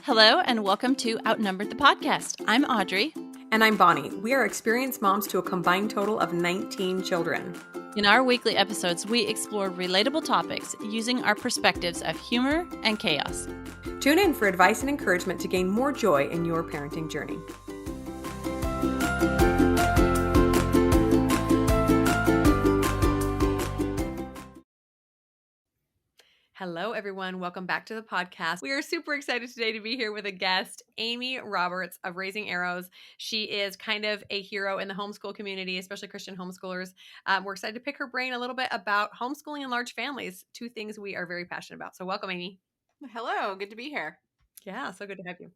Hello, and welcome to Outnumbered the podcast. I'm Audrey. And I'm Bonnie. We are experienced moms to a combined total of 19 children. In our weekly episodes, we explore relatable topics using our perspectives of humor and chaos. Tune in for advice and encouragement to gain more joy in your parenting journey. Hello, everyone. Welcome back to the podcast. We are super excited today to be here with a guest, Amy Roberts of Raising Arrows. She is kind of a hero in the homeschool community, especially Christian homeschoolers. We're excited to pick her brain a little bit about homeschooling and large families, two things we are very passionate about. So welcome, Amy. Hello. Good to be here. Yeah, so good to have you.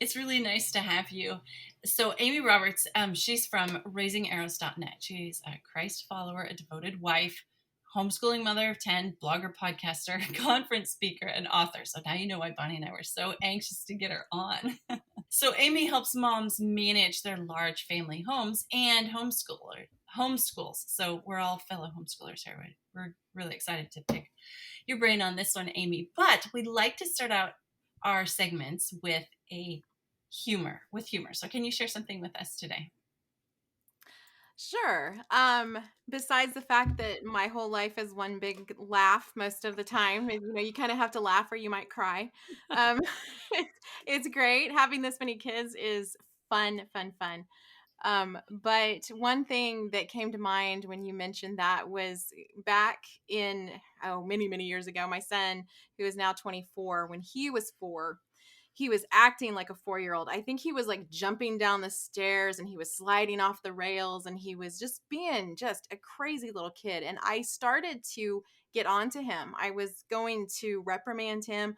It's really nice to have you. So Amy Roberts, she's from raisingarrows.net. She's a Christ follower, a devoted wife, homeschooling mother of 10, blogger, podcaster, conference speaker, and author. So now you know why Bonnie and I were so anxious to get her on. So Amy helps moms manage their large family homes and homeschools. So we're all fellow homeschoolers here. We're really excited to pick your brain on this one, Amy. But we'd like to start out our segments with humor. So can you share something with us today? Sure. Besides the fact that my whole life is one big laugh most of the time, you kind of have to laugh or you might cry. Um, it's great. Having this many kids is fun. But one thing that came to mind when you mentioned that was back in, many years ago, my son, who is now 24, when he was 4, he was acting like a 4-year-old. I think he was like jumping down the stairs and he was sliding off the rails and he was just being just a crazy little kid. And I started to get onto him. I was going to reprimand him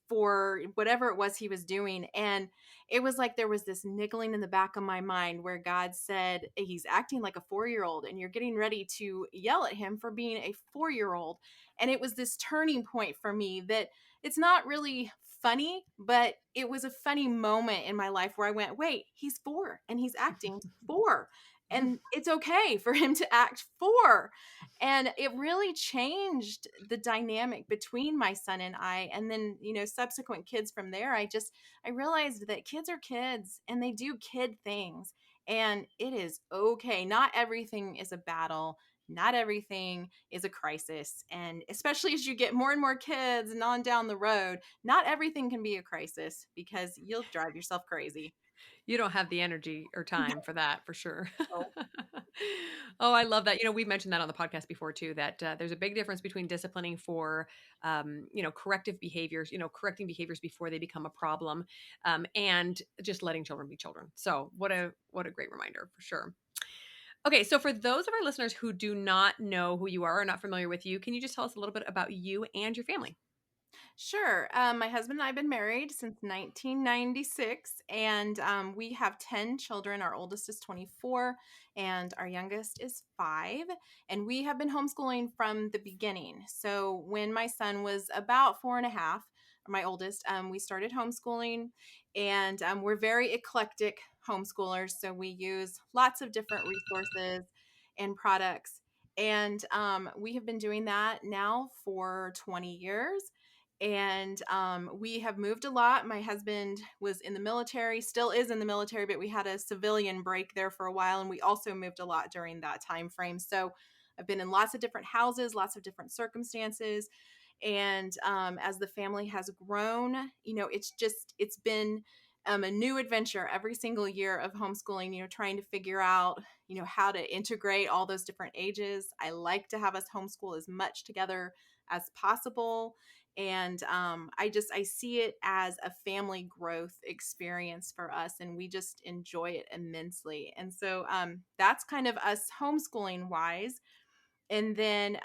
for whatever it was he was doing. And it was like there was this niggling in the back of my mind where God said, he's acting like a 4-year-old and you're getting ready to yell at him for being a 4-year-old. And it was this turning point for me that it's not really funny, but it was a funny moment in my life where I went, wait, he's 4 and he's acting 4. And it's okay for him to act 4. And it really changed the dynamic between my son and I. And then, subsequent kids from there, I realized that kids are kids and they do kid things. And it is okay. Not everything is a battle. Not everything is a crisis. And especially as you get more and more kids and on down the road, not everything can be a crisis because you'll drive yourself crazy. You don't have the energy or time for that, for sure. Oh. Oh, I love that. We've mentioned that on the podcast before too, that there's a big difference between disciplining for, corrective behaviors, correcting behaviors before they become a problem, and just letting children be children. So what a great reminder for sure. Okay, so for those of our listeners who do not know who you are or not familiar with you, can you just tell us a little bit about you and your family? Sure. My husband and I have been married since 1996, and we have 10 children. Our oldest is 24, and our youngest is 5. And we have been homeschooling from the beginning. So when my son was about 4.5, my oldest, we started homeschooling, and we're very eclectic homeschoolers. So we use lots of different resources and products. And we have been doing that now for 20 years. And we have moved a lot. My husband was in the military, still is in the military, but we had a civilian break there for a while. And we also moved a lot during that time frame. So I've been in lots of different houses, lots of different circumstances. And as the family has grown, it's been a new adventure every single year of homeschooling, trying to figure out, how to integrate all those different ages. I like to have us homeschool as much together as possible. And I see it as a family growth experience for us, and we just enjoy it immensely. And so that's kind of us homeschooling wise. And then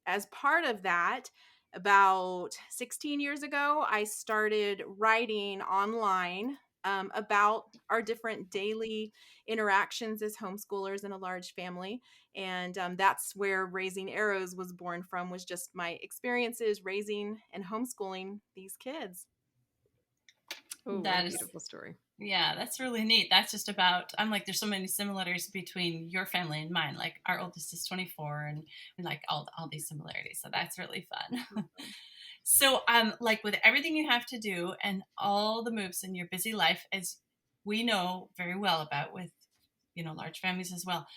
as part of that, about 16 years ago, I started writing online about our different daily interactions as homeschoolers in a large family. And that's where Raising Arrows was born from, was just my experiences raising and homeschooling these kids. Oh, that is a beautiful story. Yeah, that's really neat. That's just about, I'm like, there's so many similarities between your family and mine. Like our oldest is 24 and like all these similarities. So that's really fun. So, like with everything you have to do and all the moves in your busy life, as we know very well about with, large families as well,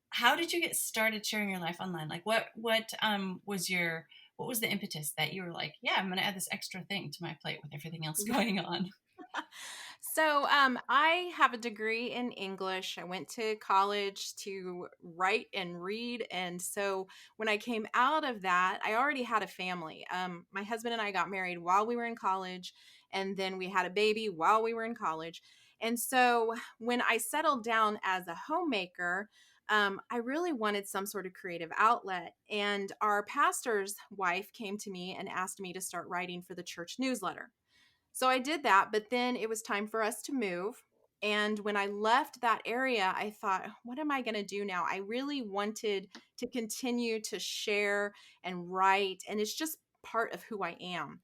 how did you get started sharing your life online? Like what was the impetus that you were like, yeah, I'm going to add this extra thing to my plate with everything else going on? So, I have a degree in English. I went to college to write and read. And so, when I came out of that, I already had a family. My husband and I got married while we were in college, and then we had a baby while we were in college. And so, when I settled down as a homemaker, I really wanted some sort of creative outlet. And our pastor's wife came to me and asked me to start writing for the church newsletter. So I did that, but then it was time for us to move. And when I left that area, I thought, what am I going to do now? I really wanted to continue to share and write, and it's just part of who I am.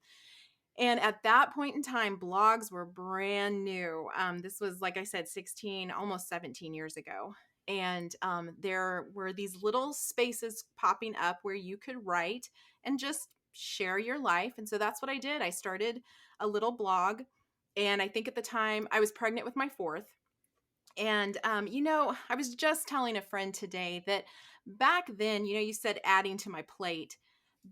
And at that point in time, blogs were brand new. This was, like I said, 16, almost 17 years ago. And there were these little spaces popping up where you could write and just share your life. And so that's what I did. I started a little blog. And I think at the time I was pregnant with my fourth. And, I was just telling a friend today that back then, you said adding to my plate.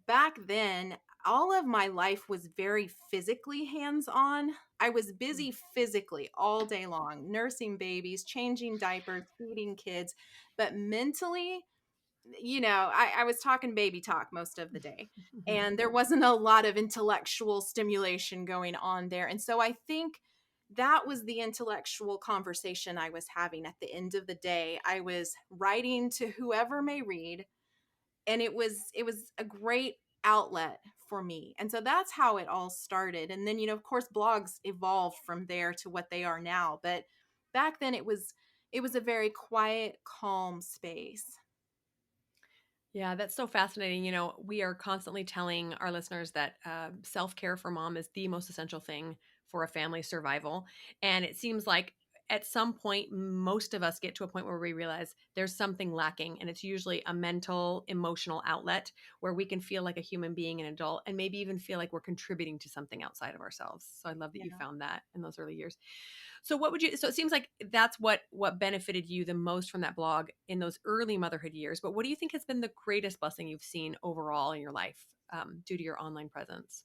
Back then, all of my life was very physically hands on. I was busy physically all day long, nursing babies, changing diapers, feeding kids. But mentally, I was talking baby talk most of the day. And there wasn't a lot of intellectual stimulation going on there. And so I think that was the intellectual conversation I was having at the end of the day. I was writing to whoever may read, and it was a great outlet for me. And so that's how it all started. And then, of course, blogs evolved from there to what they are now. But back then it was a very quiet, calm space. Yeah, that's so fascinating. We are constantly telling our listeners that self-care for mom is the most essential thing for a family's survival. And it seems like at some point, most of us get to a point where we realize there's something lacking. And it's usually a mental, emotional outlet where we can feel like a human being, an adult, and maybe even feel like we're contributing to something outside of ourselves. So I love that you Yeah. found that in those early years. So it seems like that's what benefited you the most from that blog in those early motherhood years. But what do you think has been the greatest blessing you've seen overall in your life due to your online presence?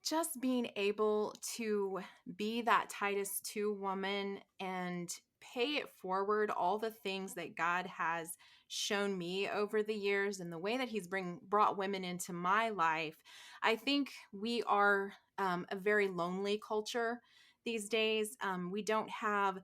Just being able to be that Titus 2 woman and pay it forward, all the things that God has shown me over the years and the way that he's brought women into my life. I think we are a very lonely culture these days. We don't have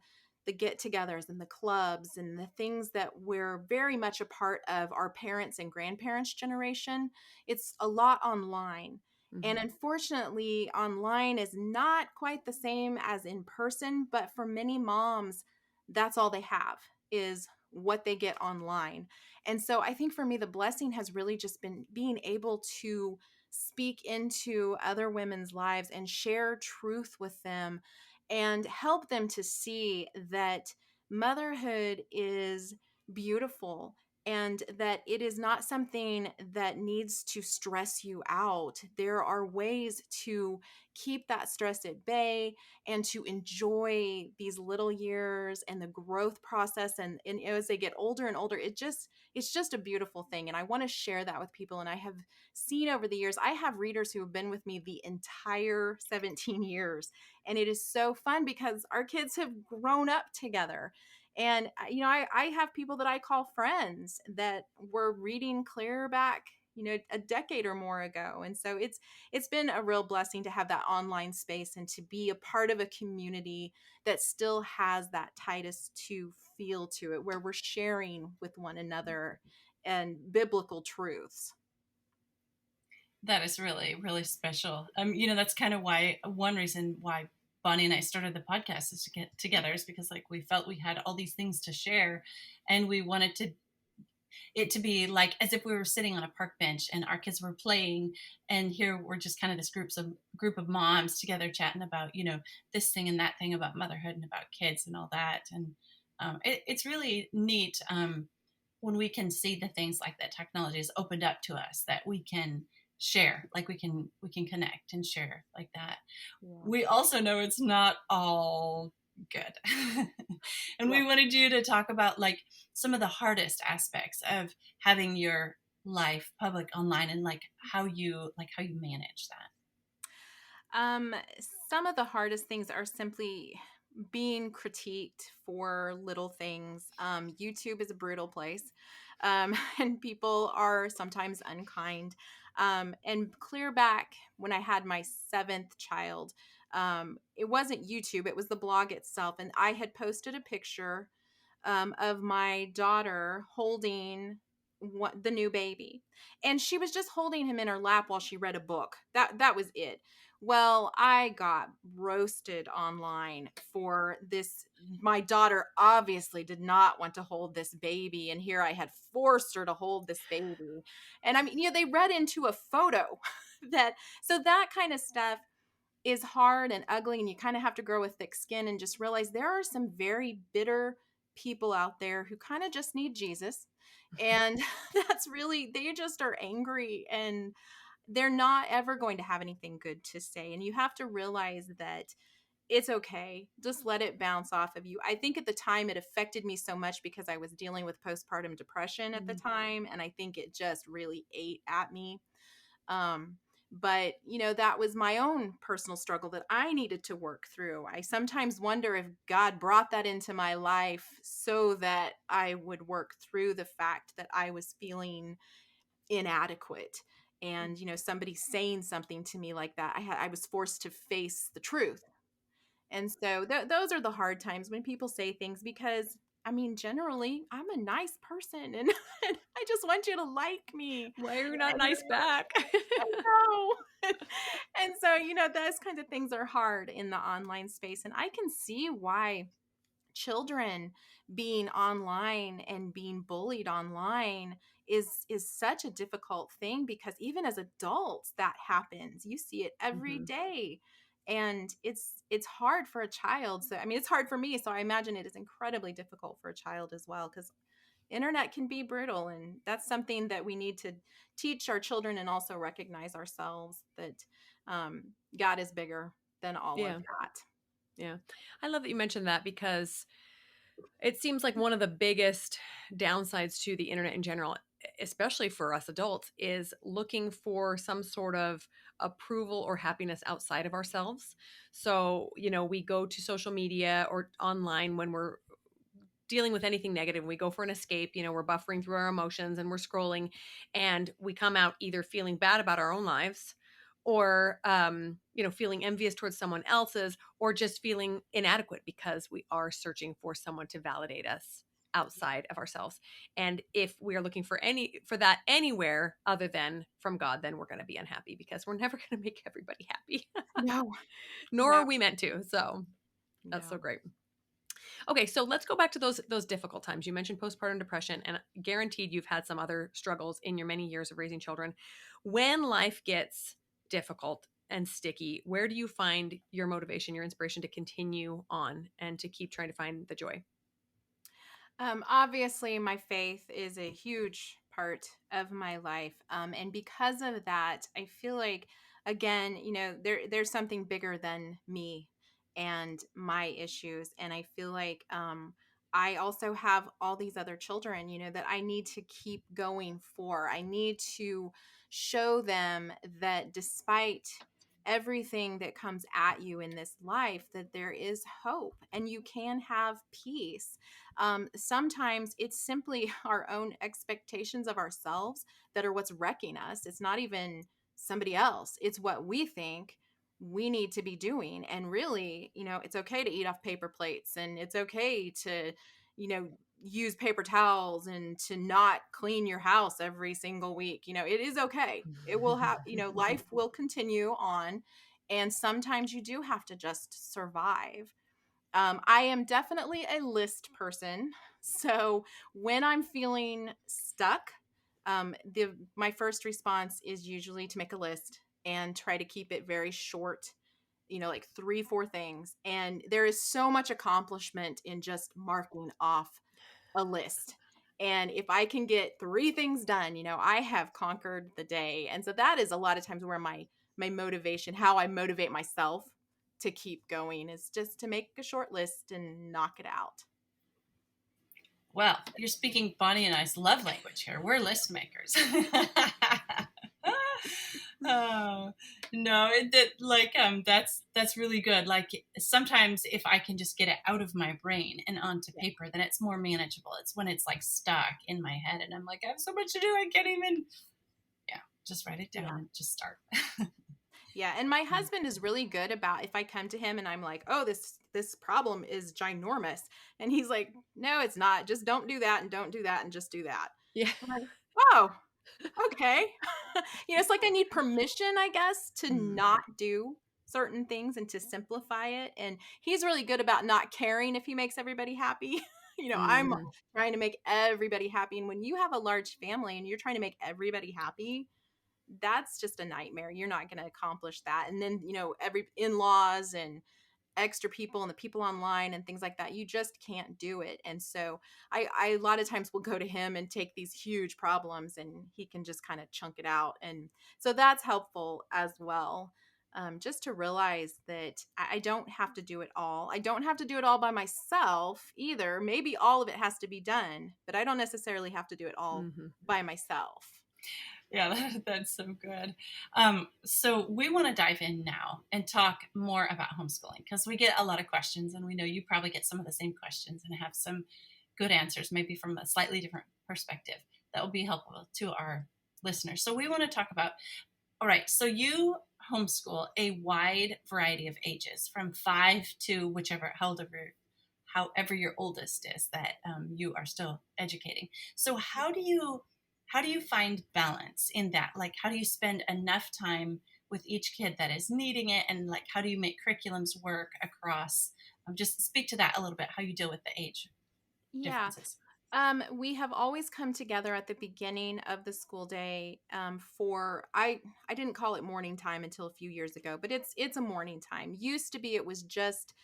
the get-togethers and the clubs and the things that we're very much a part of our parents and grandparents generation. It's a lot online. And unfortunately, online is not quite the same as in person, but for many moms, that's all they have is what they get online. And so I think for me, the blessing has really just been being able to speak into other women's lives and share truth with them and help them to see that motherhood is beautiful and that it is not something that needs to stress you out. There are ways to keep that stress at bay and to enjoy these little years and the growth process. And as they get older and older, it's just a beautiful thing. And I want to share that with people. And I have seen over the years, I have readers who have been with me the entire 17 years. And it is so fun because our kids have grown up together. And I have people that I call friends that were reading clear back, a decade or more ago. And so it's been a real blessing to have that online space and to be a part of a community that still has that Titus 2 feel to it, where we're sharing with one another and biblical truths. That is really, really special. That's kind of one reason why Bonnie and I started the podcast is to get together is because like we felt we had all these things to share and we wanted it to be like as if we were sitting on a park bench and our kids were playing and here we're just kind of this group of moms together chatting about, this thing and that thing about motherhood and about kids and all that. And it's really neat when we can see the things like that technology has opened up to us, that we can share, like we can connect and share like that. Yeah. We also know it's not all good. And we Yeah. wanted you to talk about like some of the hardest aspects of having your life public online, and like how you manage that. Um, some of the hardest things are simply being critiqued for little things. YouTube is a brutal place, and people are sometimes unkind. And clear back when I had my seventh child, it wasn't YouTube, it was the blog itself. And I had posted a picture of my daughter holding the new baby, and she was just holding him in her lap while she read a book. That was it. Well, I got roasted online for this. My daughter obviously did not want to hold this baby, and here I had forced her to hold this baby. And I mean, they read into a photo that, so that kind of stuff is hard and ugly, and you kind of have to grow a thick skin and just realize there are some very bitter people out there who kind of just need Jesus. And that's really, they just are angry, and they're not ever going to have anything good to say. And you have to realize that it's okay. Just let it bounce off of you. I think at the time it affected me so much because I was dealing with postpartum depression at the time. And I think it just really ate at me. Um, but that was my own personal struggle that I needed to work through. I sometimes wonder if God brought that into my life so that I would work through the fact that I was feeling inadequate. And somebody saying something to me like that, I was forced to face the truth. And so those are the hard times when people say things, because I mean, generally, I'm a nice person, and, and I just want you to like me. Why are you not And nice back? I know. And so, those kinds of things are hard in the online space. And I can see why children being online and being bullied online is such a difficult thing, because even as adults that happens. You see it every day, and it's hard for a child. So I mean, it's hard for me, so I imagine it is incredibly difficult for a child as well, because internet can be brutal, and that's something that we need to teach our children, and also recognize ourselves that God is bigger than all of Yeah. that. Yeah. I love that you mentioned that, because it seems like one of the biggest downsides to the internet in general, especially for us adults, is looking for some sort of approval or happiness outside of ourselves. So, we go to social media or online when we're dealing with anything negative. We go for an escape, we're buffering through our emotions and we're scrolling, and we come out either feeling bad about our own lives, or feeling envious towards someone else's, or just feeling inadequate because we are searching for someone to validate us outside of ourselves. And if we are looking for that anywhere other than from God, then we're going to be unhappy, because we're never going to make everybody happy. No, Nor no, are we meant to. So that's so no. great. Okay, so let's go back to those difficult times. You mentioned postpartum depression, and guaranteed you've had some other struggles in your many years of raising children. When life gets difficult and sticky, where do you find your motivation, your inspiration to continue on and to keep trying to find the joy? Obviously, my faith is a huge part of my life, and because of that, I feel like, again, there's something bigger than me and my issues, and I feel like I also have all these other children, that I need to keep going for. I need to show them that despite everything that comes at you in this life, that there is hope and you can have peace. Sometimes it's simply our own expectations of ourselves that are what's wrecking us. It's not even somebody else, it's what we think we need to be doing. And really, it's okay to eat off paper plates, and it's okay to, use paper towels, and to not clean your house every single week. It is okay. It will have, life will continue on. And sometimes you do have to just survive. I am definitely a list person. So when I'm feeling stuck, my first response is usually to make a list and try to keep it very short, like 3-4 things. And there is so much accomplishment in just marking off a list. And if I can get 3 things done, I have conquered the day. And so that is a lot of times where my motivation, how I motivate myself to keep going, is just to make a short list and knock it out. Well, you're speaking Bonnie and I's love language here. We're list makers. Oh no, that's really good. Like sometimes if I can just get it out of my brain and onto paper, then it's more manageable. It's when it's like stuck in my head and I'm like, I have so much to do, I can't even. Yeah, just write it down and just start. Yeah, and my husband is really good about, if I come to him and I'm like, oh, this problem is ginormous, and he's like, no, it's not. Just don't do that and don't do that and just do that. Yeah. I'm like, oh, okay. It's like I need permission, I guess, to not do certain things and to simplify it. And he's really good about not caring if he makes everybody happy. I'm trying to make everybody happy. And when you have a large family and you're trying to make everybody happy, that's just a nightmare. You're not going to accomplish that. And then, every in-laws and extra people and the people online and things like that, you just can't do it. And so I a lot of times will go to him and take these huge problems and he can just kind of chunk it out. And so that's helpful as well. Just to realize that I don't have to do it all. I don't have to do it all by myself either. Maybe all of it has to be done, but I don't necessarily have to do it all by myself. Yeah, that's so good. So we want to dive in now and talk more about homeschooling because we get a lot of questions and we know you probably get some of the same questions and have some good answers, maybe from a slightly different perspective that will be helpful to our listeners. So we want to talk about, all right, so you homeschool a wide variety of ages from 5 to however your oldest is that you are still educating. So how do you find balance in that? Like, how do you spend enough time with each kid that is needing it? And like, how do you make curriculums work across? Just speak to that a little bit, how you deal with the age differences. We have always come together at the beginning of the school day I didn't call it morning time until a few years ago, but it's a morning time. Used to be it was just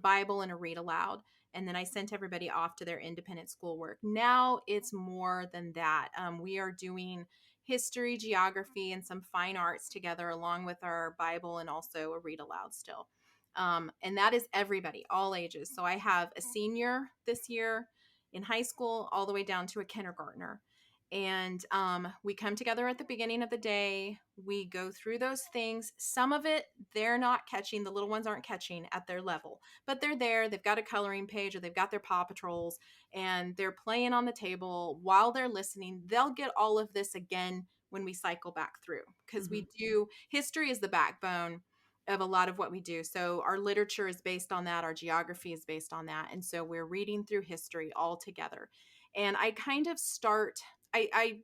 Bible and a read aloud. And then I sent everybody off to their independent schoolwork. Now it's more than that. We are doing history, geography, and some fine arts together along with our Bible and also a read aloud still. And that is everybody, all ages. So I have a senior this year in high school all the way down to a kindergartner. And we come together at the beginning of the day. We go through those things. Some of it, they're not catching. The little ones aren't catching at their level, but they're there. They've got a coloring page or they've got their Paw Patrols and they're playing on the table while they're listening. They'll get all of this again when we cycle back through because history is the backbone of a lot of what we do. So our literature is based on that. Our geography is based on that. And so we're reading through history all together. And I kind of start, I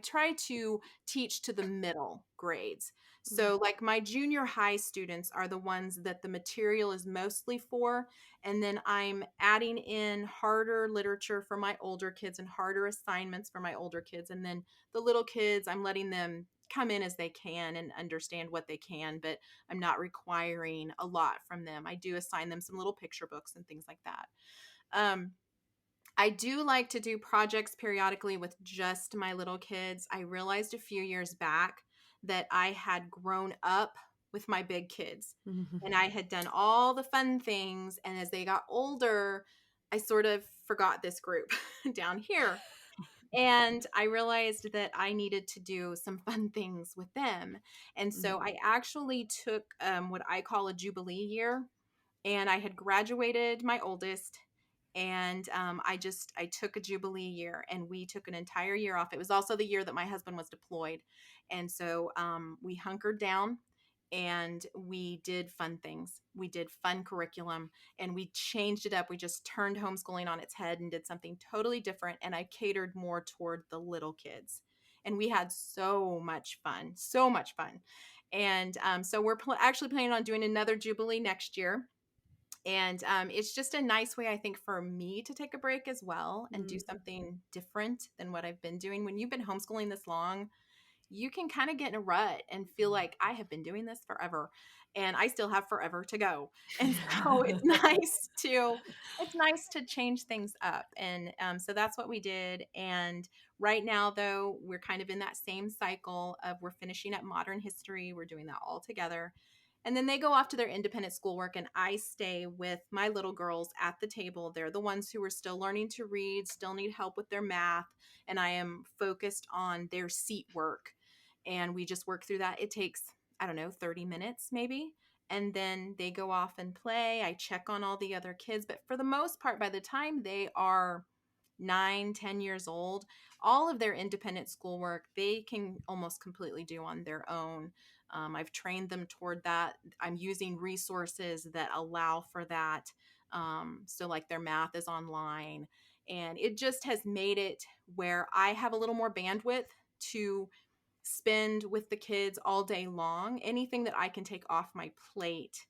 try to teach to the middle grades. So like my junior high students are the ones that the material is mostly for. And then I'm adding in harder literature for my older kids and harder assignments for my older kids. And then the little kids, I'm letting them come in as they can and understand what they can, but I'm not requiring a lot from them. I do assign them some little picture books and things like that. I do like to do projects periodically with just my little kids. I realized a few years back that I had grown up with my big kids and I had done all the fun things. And as they got older, I sort of forgot this group down here. And I realized that I needed to do some fun things with them. And so I actually took what I call a Jubilee year. And I had graduated my oldest. And I took a Jubilee year and we took an entire year off. It was also the year that my husband was deployed. And so we hunkered down and we did fun things. We did fun curriculum and we changed it up. We just turned homeschooling on its head and did something totally different. And I catered more toward the little kids. And we had so much fun, so much fun. And so we're actually planning on doing another Jubilee next year. And it's just a nice way, I think, for me to take a break as well and do something different than what I've been doing. When you've been homeschooling this long, you can kind of get in a rut and feel like I have been doing this forever and I still have forever to go. And so it's nice to change things up. And so that's what we did. And right now, though, we're kind of in that same cycle of we're finishing up modern history. We're doing that all together. And then they go off to their independent schoolwork, and I stay with my little girls at the table. They're the ones who are still learning to read, still need help with their math, and I am focused on their seat work. And we just work through that. It takes, I don't know, 30 minutes maybe. And then they go off and play. I check on all the other kids. But for the most part, by the time they are 9, 10 years old, all of their independent schoolwork, they can almost completely do on their own. I've trained them toward that. I'm using resources that allow for that. So like their math is online, and it just has made it where I have a little more bandwidth to spend with the kids all day long. Anything that I can take off my plate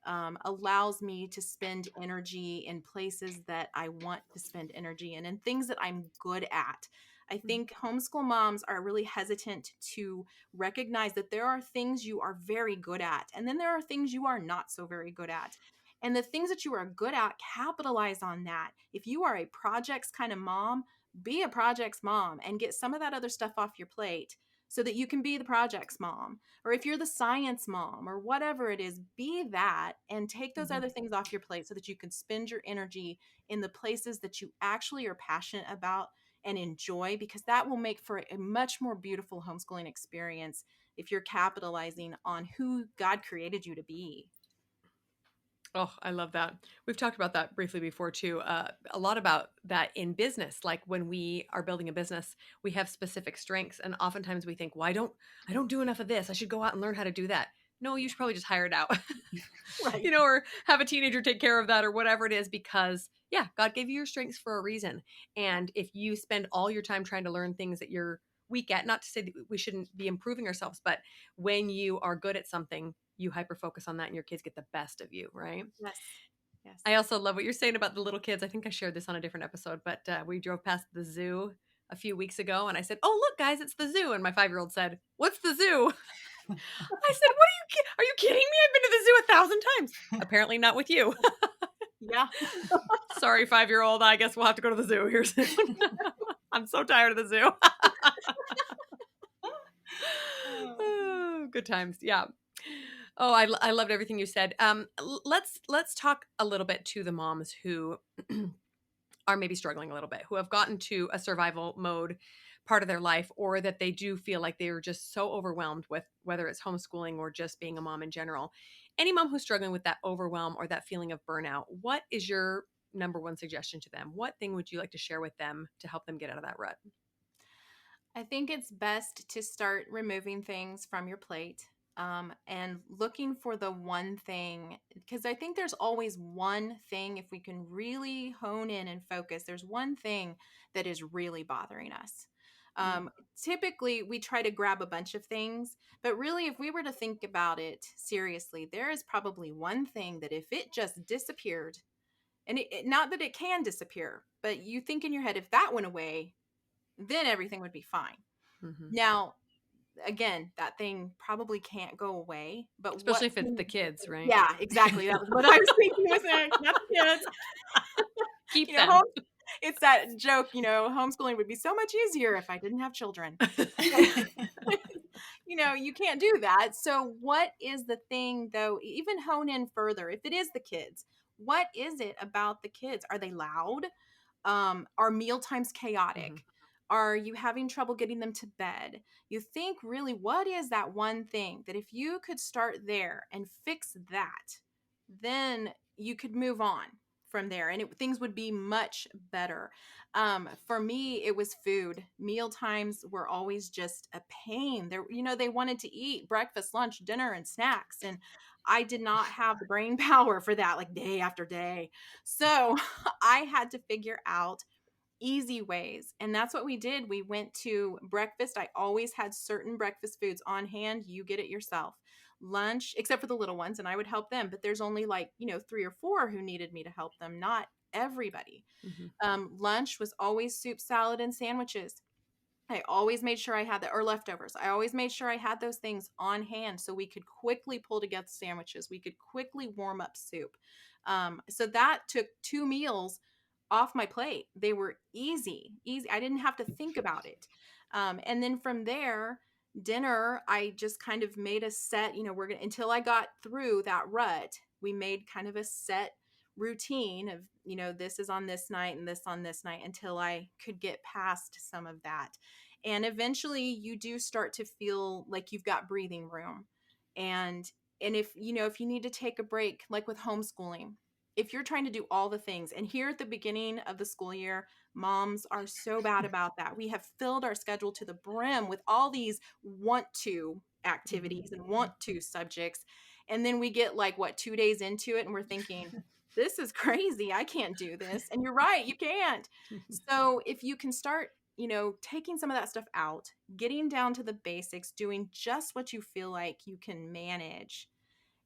allows me to spend energy in places that I want to spend energy in and things that I'm good at. I think homeschool moms are really hesitant to recognize that there are things you are very good at, and then there are things you are not so very good at. And the things that you are good at, capitalize on that. If you are a projects kind of mom, be a projects mom and get some of that other stuff off your plate so that you can be the projects mom. Or if you're the science mom or whatever it is, be that and take those other things off your plate so that you can spend your energy in the places that you actually are passionate about and enjoy, because that will make for a much more beautiful homeschooling experience if you're capitalizing on who God created you to be. Oh, I love that. We've talked about that briefly before too. A lot about that in business. Like when we are building a business, we have specific strengths, and oftentimes we think, "Well, I don't do enough of this. I should go out and learn how to do that." No, you should probably just hire it out, Right. or have a teenager take care of that, or whatever it is. Because yeah, God gave you your strengths for a reason. And if you spend all your time trying to learn things that you're weak at, not to say that we shouldn't be improving ourselves, but when you are good at something, you hyper focus on that and your kids get the best of you, right? Yes. Yes. I also love what you're saying about the little kids. I think I shared this on a different episode, but we drove past the zoo a few weeks ago and I said, "Oh, look, guys, it's the zoo." And my 5-year-old said, "What's the zoo?" I said, are you kidding me? I've been to the zoo 1,000 times. Apparently not with you. Yeah. Sorry, 5-year-old. I guess we'll have to go to the zoo here soon. I'm so tired of the zoo. Oh, good times. Yeah. Oh, I loved everything you said. Let's talk a little bit to the moms who are maybe struggling a little bit, who have gotten to a survival mode part of their life, or that they do feel like they are just so overwhelmed with whether it's homeschooling or just being a mom in general. Any mom who's struggling with that overwhelm or that feeling of burnout, what is your number one suggestion to them? What thing would you like to share with them to help them get out of that rut? I think it's best to start removing things from your plate, and looking for the one thing, because I think there's always one thing, if we can really hone in and focus, there's one thing that is really bothering us. Typically, we try to grab a bunch of things, but really, if we were to think about it seriously, there is probably one thing that if it just disappeared, and not that it can disappear, but you think in your head, if that went away, then everything would be fine. Mm-hmm. Now, again, that thing probably can't go away, but Especially if it's the kids, right? Yeah, exactly. That was what I was thinking with it. Not the kids. Keep them. It's that joke, homeschooling would be so much easier if I didn't have children. You can't do that. So what is the thing, though? Even hone in further. If it is the kids, what is it about the kids? Are they loud? Are meal times chaotic? Mm-hmm. Are you having trouble getting them to bed? You think, really, what is that one thing that if you could start there and fix that, then you could move on from there and things would be much better. For me, it was food. Meal times were always just a pain. They wanted to eat breakfast, lunch, dinner, and snacks. And I did not have the brain power for that, like day after day. So I had to figure out easy ways. And that's what we did. We went to breakfast. I always had certain breakfast foods on hand. You get it yourself. Lunch, except for the little ones, and I would help them. But there's only 3 or 4 who needed me to help them, not everybody. Mm-hmm. Lunch was always soup, salad, and sandwiches. I always made sure I had that, or leftovers. I always made sure I had those things on hand so we could quickly pull together sandwiches. We could quickly warm up soup. So that took 2 meals off my plate. They were easy, easy. I didn't have to think about it. And then from there, dinner, I just kind of made a set, we're going to, until I got through that rut, we made kind of a set routine of, this is on this night and this on this night until I could get past some of that. And eventually you do start to feel like you've got breathing room. And if you need to take a break, like with homeschooling, if you're trying to do all the things, and here at the beginning of the school year, moms are so bad about that. We have filled our schedule to the brim with all these want to activities and want to subjects. And then we get 2 days into it and we're thinking, this is crazy. I can't do this. And you're right, you can't. So if you can start, taking some of that stuff out, getting down to the basics, doing just what you feel like you can manage,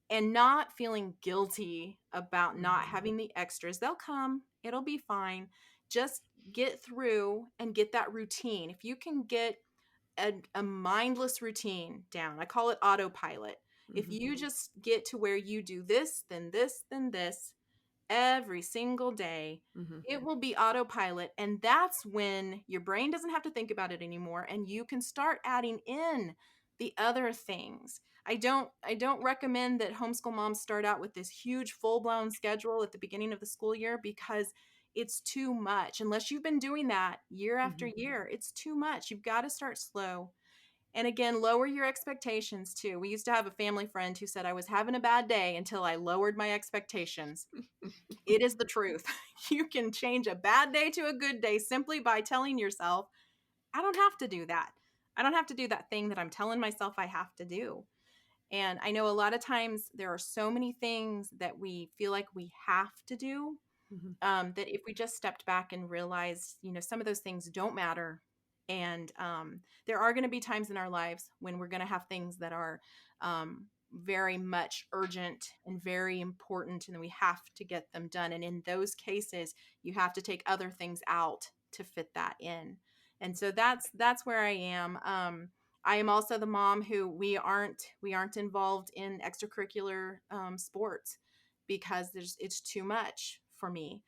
and not feeling guilty about not having the extras. They'll come, it'll be fine. Just get through and get that routine. If you can get a mindless routine down, I call it autopilot. If you just get to where you do this, then this, then this, every single day, it will be autopilot. And that's when your brain doesn't have to think about it anymore. And you can start adding in the other things. I don't recommend that homeschool moms start out with this huge full-blown schedule at the beginning of the school year, because it's too much. Unless you've been doing that year after year, it's too much. You've got to start slow. And again, lower your expectations too. We used to have a family friend who said I was having a bad day until I lowered my expectations. It is the truth. You can change a bad day to a good day simply by telling yourself, I don't have to do that. I don't have to do that thing that I'm telling myself I have to do. And I know a lot of times there are so many things that we feel like we have to do, that if we just stepped back and realized, some of those things don't matter. And there are going to be times in our lives when we're going to have things that are very much urgent and very important, and we have to get them done. And in those cases, you have to take other things out to fit that in. And so that's where I am. I am also the mom who we aren't involved in extracurricular sports because it's too much for me.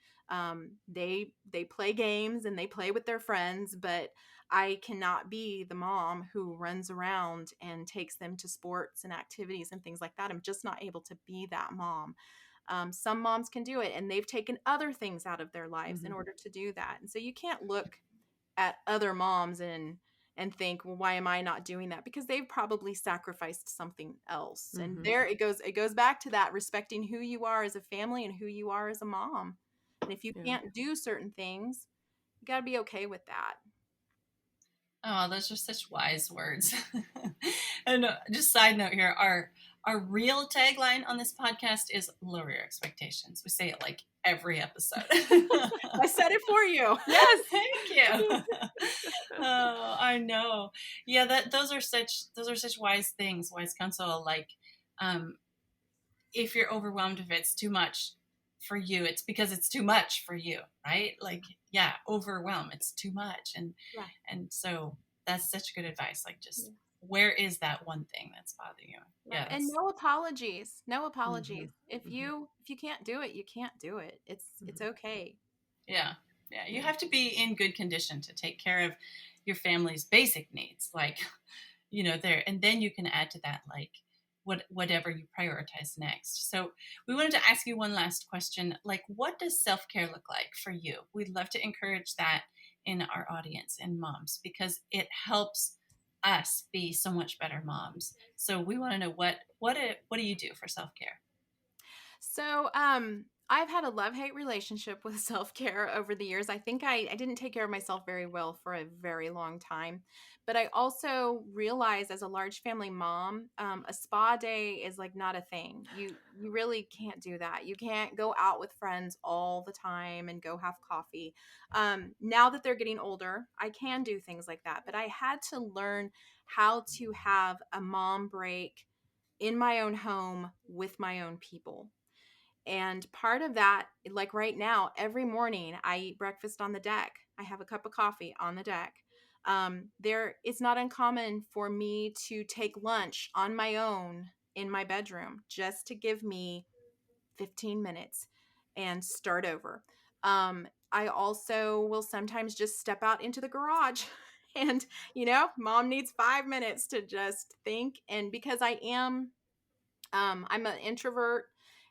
They play games and they play with their friends, but I cannot be the mom who runs around and takes them to sports and activities and things like that. I'm just not able to be that mom. Some moms can do it, and they've taken other things out of their lives in order to do that. And so you can't look at other moms and think, well, why am I not doing that? Because they've probably sacrificed something else. And there it goes back to that, respecting who you are as a family and who you are as a mom. And if you can't do certain things, you got to be okay with that. Oh, those are such wise words. And just side note here, our real tagline on this podcast is lower your expectations. We say it like every episode. I said it for you. Yes, thank you. Oh, I know. Yeah, those are such wise things, wise counsel. Like, if you're overwhelmed, if it's too much for you, it's because it's too much for you, right? Like, yeah, overwhelm, it's too much. And so that's such good advice. Like, just where is that one thing that's bothering you? Yeah. And no apologies. If you can't do it, you can't do it. It's okay. Yeah. You have to be in good condition to take care of your family's basic needs, like, there, and then you can add to that, like, whatever you prioritize next. So we wanted to ask you one last question. Like, what does self-care look like for you? We'd love to encourage that in our audience and moms, because it helps us be so much better moms. So we want to know what do you do for self-care? So, I've had a love-hate relationship with self-care over the years. I think I didn't take care of myself very well for a very long time. But I also realized as a large family mom, a spa day is like not a thing. You really can't do that. You can't go out with friends all the time and go have coffee. Now that they're getting older, I can do things like that. But I had to learn how to have a mom break in my own home with my own people. And part of that, like right now, every morning I eat breakfast on the deck. I have a cup of coffee on the deck. It's not uncommon for me to take lunch on my own in my bedroom just to give me 15 minutes and start over. I also will sometimes just step out into the garage and, mom needs 5 minutes to just think. And because I'm an introvert.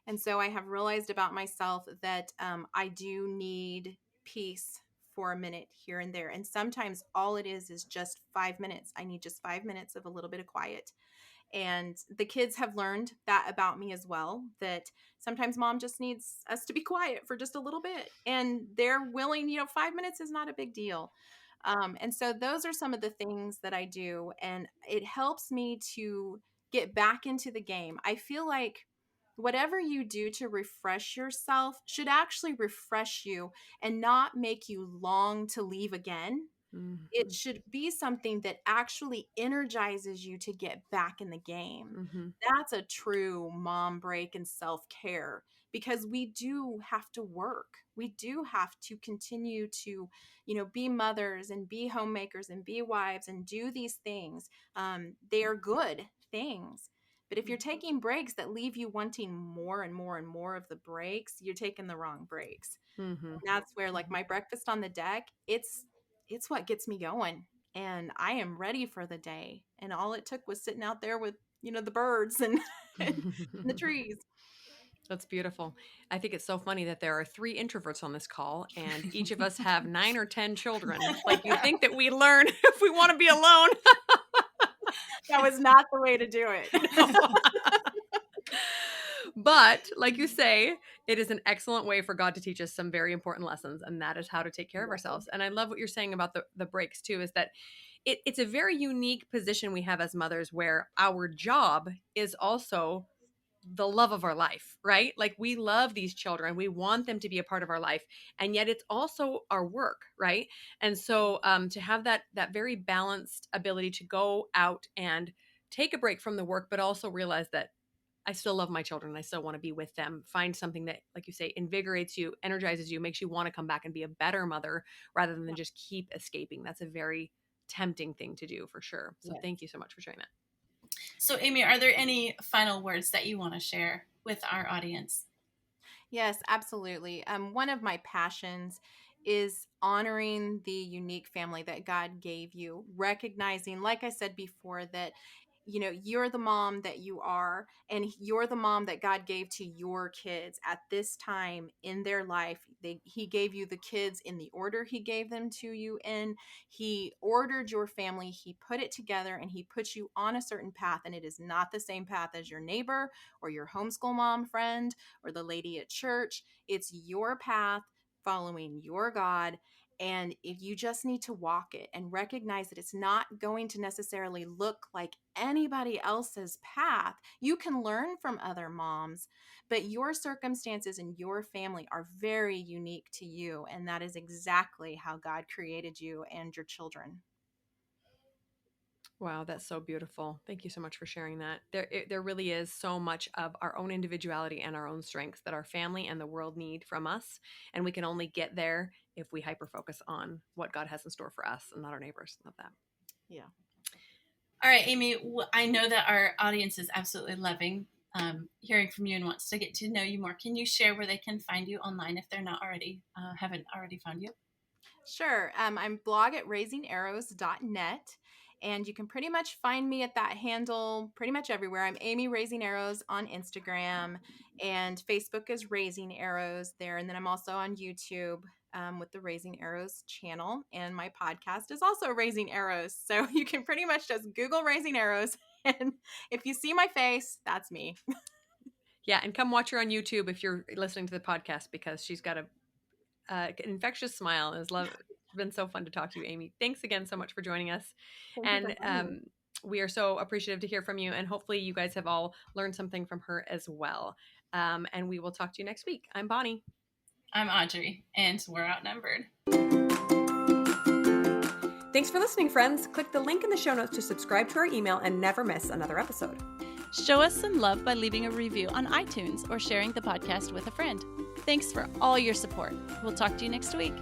And so I have realized about myself that I do need peace for a minute here and there. And sometimes all it is just 5 minutes. I need just 5 minutes of a little bit of quiet. And the kids have learned that about me as well, that sometimes mom just needs us to be quiet for just a little bit. And they're willing, 5 minutes is not a big deal. And so those are some of the things that I do. And it helps me to get back into the game. I feel like whatever you do to refresh yourself should actually refresh you and not make you long to leave again. It should be something that actually energizes you to get back in the game. That's a true mom break and self-care, because we do have to work. We do have to continue to, be mothers and be homemakers and be wives and do these things. They are good things. But if you're taking breaks that leave you wanting more and more and more of the breaks, you're taking the wrong breaks. And that's where, like, my breakfast on the deck, it's what gets me going, and I am ready for the day. And all it took was sitting out there with, the birds and the trees. That's beautiful. I think it's so funny that there are 3 introverts on this call, and each of us have 9 or 10 children. Like, you think that we learn if we want to be alone. That was not the way to do it. But like you say, it is an excellent way for God to teach us some very important lessons, and that is how to take care of ourselves. And I love what you're saying about the breaks too, is that it's a very unique position we have as mothers, where our job is also the love of our life, right? Like, we love these children. We want them to be a part of our life. And yet it's also our work, right? And so to have that very balanced ability to go out and take a break from the work, but also realize that I still love my children. I still want to be with them. Find something that, like you say, invigorates you, energizes you, makes you want to come back and be a better mother rather than just keep escaping. That's a very tempting thing to do, for sure. So Thank you so much for sharing that. So, Amy, are there any final words that you want to share with our audience? Yes, absolutely. One of my passions is honoring the unique family that God gave you, recognizing, like I said before, that you're the mom that you are, and you're the mom that God gave to your kids at this time in their life. He gave you the kids in the order he gave them to you in. He ordered your family. He put it together, and he put you on a certain path. And it is not the same path as your neighbor or your homeschool mom friend or the lady at church. It's your path, following your God. And if you just need to walk it and recognize that it's not going to necessarily look like anybody else's path. You can learn from other moms, but your circumstances and your family are very unique to you. And that is exactly how God created you and your children. Wow, that's so beautiful. Thank you so much for sharing that. There really is so much of our own individuality and our own strengths that our family and the world need from us. And we can only get there if we hyper-focus on what God has in store for us and not our neighbors. Love that. Yeah. All right, Amy, I know that our audience is absolutely loving hearing from you and wants to get to know you more. Can you share where they can find you online if they're not already, haven't already found you? Sure. I'm blog at raisingarrows.net. And you can pretty much find me at that handle pretty much everywhere. I'm Amy Raising Arrows on Instagram, and Facebook is Raising Arrows there. And then I'm also on YouTube with the Raising Arrows channel. And my podcast is also Raising Arrows. So you can pretty much just Google Raising Arrows. And if you see my face, that's me. Yeah. And come watch her on YouTube if you're listening to the podcast, because she's got an infectious smile. It's been so fun to talk to you, Amy. Thanks again so much for joining us. And we are so appreciative to hear from you. And hopefully you guys have all learned something from her as well. And we will talk to you next week. I'm Bonnie. I'm Audrey, and we're outnumbered. Thanks for listening, friends. Click the link in the show notes to subscribe to our email and never miss another episode. Show us some love by leaving a review on iTunes or sharing the podcast with a friend. Thanks for all your support. We'll talk to you next week.